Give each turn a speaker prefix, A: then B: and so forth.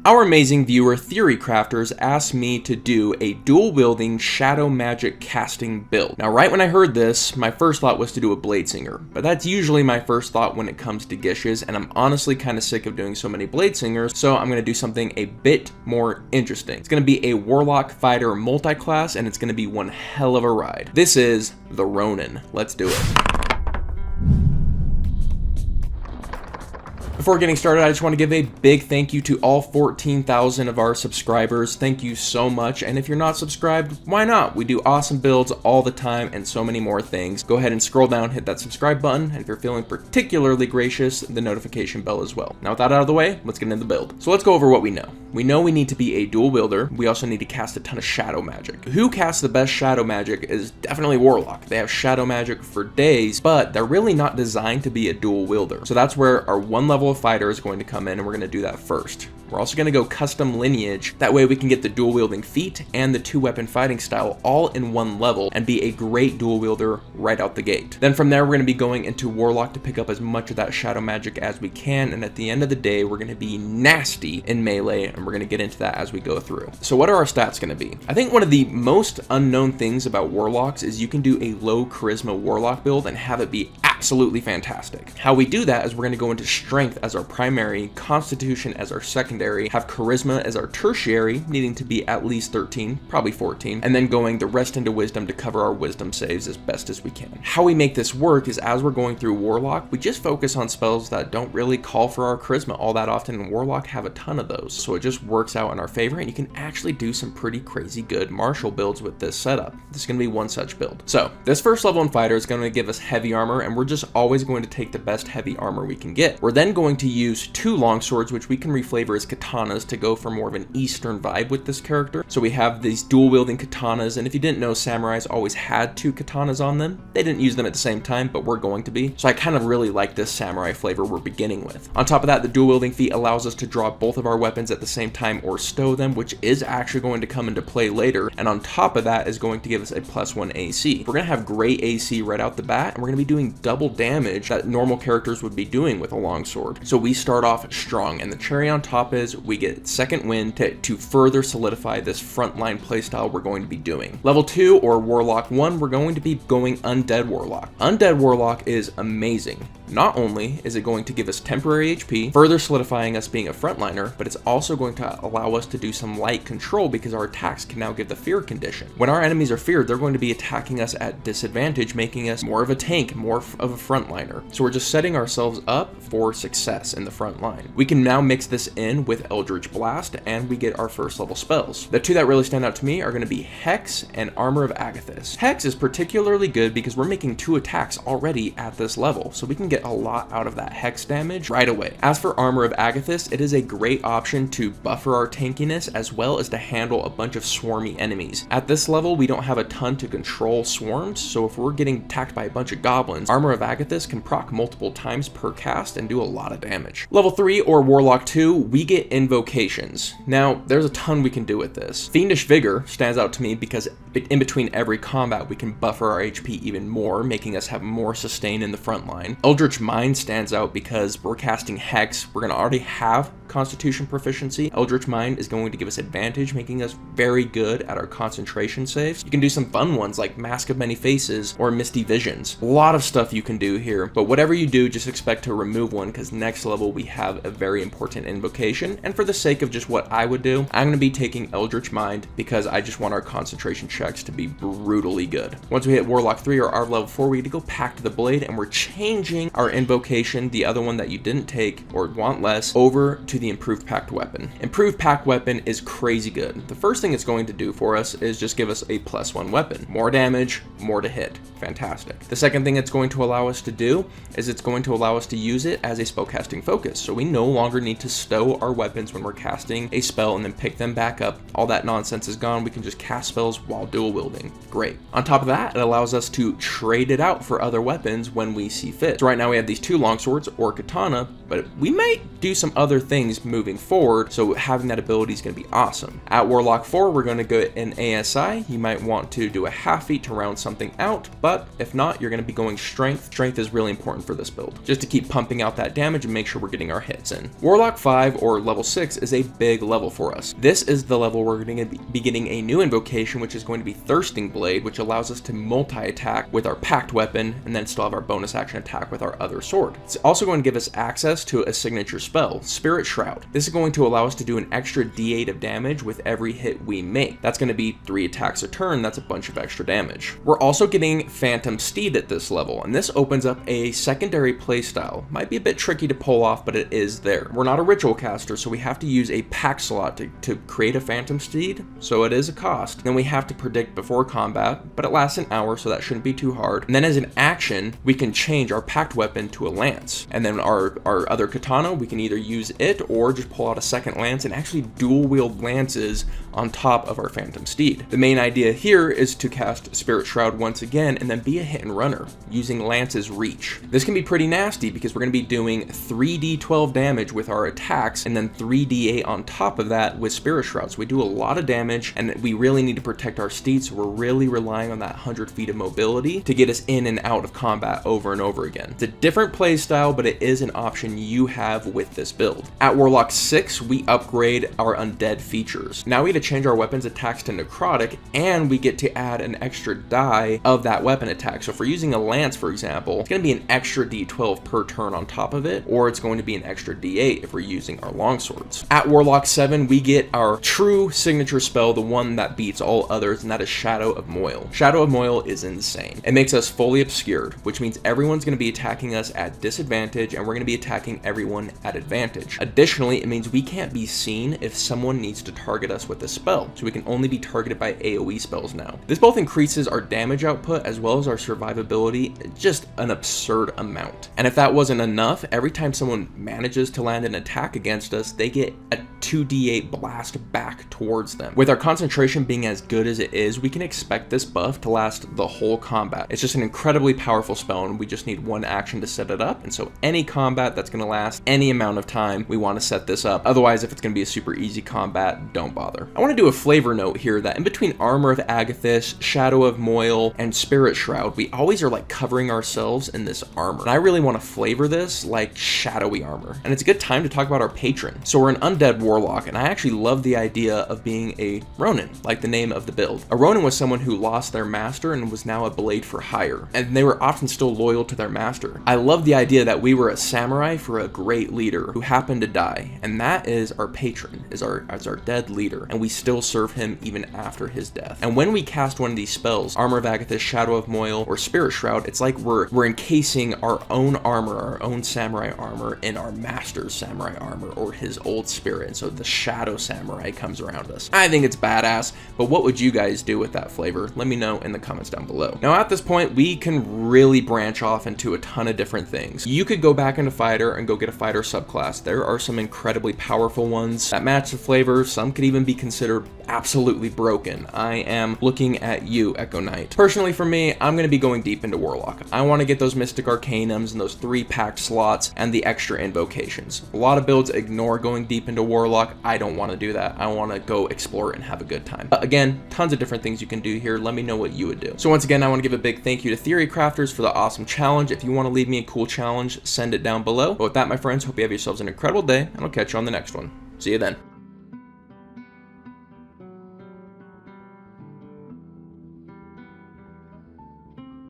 A: Our amazing viewer Theory Crafters asked me to do a dual wielding shadow magic casting build. Now right when I heard this, my first thought was to do a Bladesinger, but that's usually my first thought when it comes to Gishes, and I'm honestly kind of sick of doing so many Bladesingers, so I'm going to do something a bit more interesting. It's going to be a Warlock Fighter multi-class, and it's going to be one hell of a ride. This is the Ronin. Let's do it. Before getting started, I just want to give a big thank you to all 14,000 of our subscribers. Thank you so much, and if you're not subscribed, why not? We do awesome builds all the time and so many more things. Go ahead and scroll down, hit that subscribe button, and if you're feeling particularly gracious, the notification bell as well. Now with that out of the way, let's get into the build. So let's go over what we know. We know we need to be a dual wielder. We also need to cast a ton of shadow magic. Who casts the best shadow magic is definitely Warlock. They have shadow magic for days, but they're really not designed to be a dual wielder. So that's where our one level of fighter is going to come in, and we're going to do that first. We're also going to go custom lineage. That way we can get the dual wielding feat and the 2-weapon fighting style all in one level and be a great dual wielder right out the gate. Then from there, we're going to be going into Warlock to pick up as much of that shadow magic as we can. And at the end of the day, we're going to be nasty in melee, and we're going to get into that as we go through. So what are our stats going to be? I think one of the most unknown things about Warlocks is you can do a low charisma Warlock build and have it be absolutely fantastic. How we do that is we're going to go into strength as our primary, constitution as our secondary, have charisma as our tertiary, needing to be at least 13, probably 14, and then going the rest into wisdom to cover our wisdom saves as best as we can. How we make this work is as we're going through Warlock, we just focus on spells that don't really call for our charisma all that often, and Warlock have a ton of those, so it just works out in our favor, and you can actually do some pretty crazy good martial builds with this setup. This is going to be one such build. So this first level in fighter is going to give us heavy armor, and we're just always going to take the best heavy armor we can get. We're then going to use 2 longswords, which we can reflavor as katanas to go for more of an Eastern vibe with this character. So we have these dual wielding katanas, and if you didn't know, samurais always had 2 katanas on them. They didn't use them at the same time, but we're going to be. So I kind of really like this samurai flavor we're beginning with. On top of that, the dual wielding feat allows us to draw both of our weapons at the same time or stow them, which is actually going to come into play later. And on top of that is going to give us a +1 AC. We're going to have great AC right out the bat, and we're going to be doing double damage that normal characters would be doing with a longsword. So we start off strong, and the cherry on top is we get second wind to further solidify this frontline playstyle we're going to be doing. Level 2 or Warlock 1, we're going to be going Undead Warlock. Undead Warlock is amazing. Not only is it going to give us temporary HP, further solidifying us being a frontliner, but it's also going to allow us to do some light control because our attacks can now give the fear condition. When our enemies are feared, they're going to be attacking us at disadvantage, making us more of a tank, more of a frontliner. So we're just setting ourselves up for success in the front line. We can now mix this in with Eldritch Blast, and we get our first level spells. The 2 that really stand out to me are going to be Hex and Armor of Agathis. Hex is particularly good because we're making 2 attacks already at this level, so we can get a lot out of that Hex damage right away. As for Armor of Agathis, it is a great option to buffer our tankiness as well as to handle a bunch of swarmy enemies. At this level, we don't have a ton to control swarms, so if we're getting attacked by a bunch of goblins, Armor of Agathis can proc multiple times per cast and do a lot of damage. Level 3 or Warlock 2, we get Invocations. Now, there's a ton we can do with this. Fiendish Vigor stands out to me because in between every combat, we can buffer our HP even more, making us have more sustain in the front line. Eldritch Mind stands out because we're casting Hex. We're going to already have Constitution proficiency. Eldritch Mind is going to give us advantage, making us very good at our concentration saves. You can do some fun ones like Mask of Many Faces or Misty Visions. A lot of stuff you can do here, but whatever you do, just expect to remove one because next level we have a very important invocation. And for the sake of just what I would do, I'm going to be taking Eldritch Mind because I just want our concentration checks to be brutally good. Once we hit Warlock 3 or our level 4, we get to go Pact the Blade, and we're changing our invocation, the other one that you didn't take or want less, over to the Improved Pact weapon. Improved Pact weapon is crazy good. The first thing it's going to do for us is just give us a +1 weapon. More damage, more to hit. Fantastic. The second thing it's going to allow us to do is it's going to allow us to use it as a spellcasting focus. So we no longer need to stow our weapons when we're casting a spell and then pick them back up. All that nonsense is gone. We can just cast spells while dual wielding. Great. On top of that, it allows us to trade it out for other weapons when we see fit. So right now Now we have these 2 longswords or katana, but we might do some other things moving forward, so having that ability is going to be awesome. At Warlock 4, we're going to go in ASI. You might want to do a half feat to round something out, but if not, you're going to be going strength. Strength is really important for this build, just to keep pumping out that damage and make sure we're getting our hits in. Warlock 5 or level 6 is a big level for us. This is the level we're going to be getting a new invocation, which is going to be Thirsting Blade, which allows us to multi-attack with our pact weapon and then still have our bonus action attack with our other sword. It's also going to give us access to a signature spell, Spirit Shroud. This is going to allow us to do an extra d8 of damage with every hit we make. That's going to be 3 attacks a turn. That's a bunch of extra damage. We're also getting Phantom Steed at this level, and this opens up a secondary playstyle. Might be a bit tricky to pull off, but it is there. We're not a ritual caster, so we have to use a pack slot to create a Phantom Steed, so it is a cost. Then we have to predict before combat, but it lasts an hour, so that shouldn't be too hard. And then as an action, we can change our pact weapon to a lance. And then our other katana, we can either use it or just pull out a second lance and actually dual wield lances on top of our Phantom Steed. The main idea here is to cast Spirit Shroud once again and then be a hit and runner using Lance's reach. This can be pretty nasty because we're going to be doing 3d12 damage with our attacks and then 3d8 on top of that with Spirit Shroud. So we do a lot of damage and we really need to protect our steeds, so we're really relying on that 100 feet of mobility to get us in and out of combat over and over again. It's a different play style, but it is an option you have with this build. At Warlock 6, we upgrade our undead features. Now we get to change our weapons attacks to necrotic, and we get to add an extra die of that weapon attack. So if we're using a lance, for example, it's going to be an extra d12 per turn on top of it, or it's going to be an extra d8 if we're using our longswords. At Warlock 7, we get our true signature spell, the one that beats all others, and that is Shadow of Moil. Shadow of Moil is insane. It makes us fully obscured, which means everyone's going to be attacking us at disadvantage, and we're going to be attacking everyone at advantage. Additionally, it means we can't be seen if someone needs to target us with a spell, so we can only be targeted by AoE spells now. This both increases our damage output as well as our survivability, just an absurd amount. And if that wasn't enough, every time someone manages to land an attack against us, they get a 2d8 blast back towards them. With our concentration being as good as it is, we can expect this buff to last the whole combat. It's just an incredibly powerful spell, and we just need one action to set it up, and so any combat that's going to last any amount of time, we want to set this up. Otherwise, if it's going to be a super easy combat, don't bother. I want to do a flavor note here that in between Armor of Agathis, Shadow of Moil, and Spirit Shroud, we always are like covering ourselves in this armor. And I really want to flavor this like shadowy armor. And it's a good time to talk about our patron. So we're an undead warlock, and I actually love the idea of being a Ronin, like the name of the build. A Ronin was someone who lost their master and was now a blade for hire, and they were often still loyal to their master. I love the idea that we were a samurai for a great leader who happened to die, and that is our patron, is our dead leader, and we still serve him even after his death. And when we cast one of these spells, Armor of Agathis, Shadow of Moil, or Spirit Shroud, it's like we're encasing our own armor, our own samurai armor, in our master's samurai armor or his old spirit, and so the shadow samurai comes around us. I think it's badass, but what would you guys do with that flavor? Let me know in the comments down below. Now at this point, we can really branch off into a ton of different things. You could go back into fighter and go get a fighter subclass. There are some incredibly powerful ones that match the flavor. Some could even be considered absolutely broken. I am looking at you, Echo Knight. Personally, for me, I'm going to be going deep into Warlock. I want to get those Mystic Arcanums and those 3 packed slots and the extra invocations. A lot of builds ignore going deep into Warlock. I don't want to do that. I want to go explore it and have a good time. But again, tons of different things you can do here. Let me know what you would do. So once again, I want to give a big thank you to Theory Crafters for the awesome challenge. If you want to leave me a cool challenge, send it down below. But with that, my friends, hope you have yourselves an incredible day, and I'll catch you on the next one. See you then.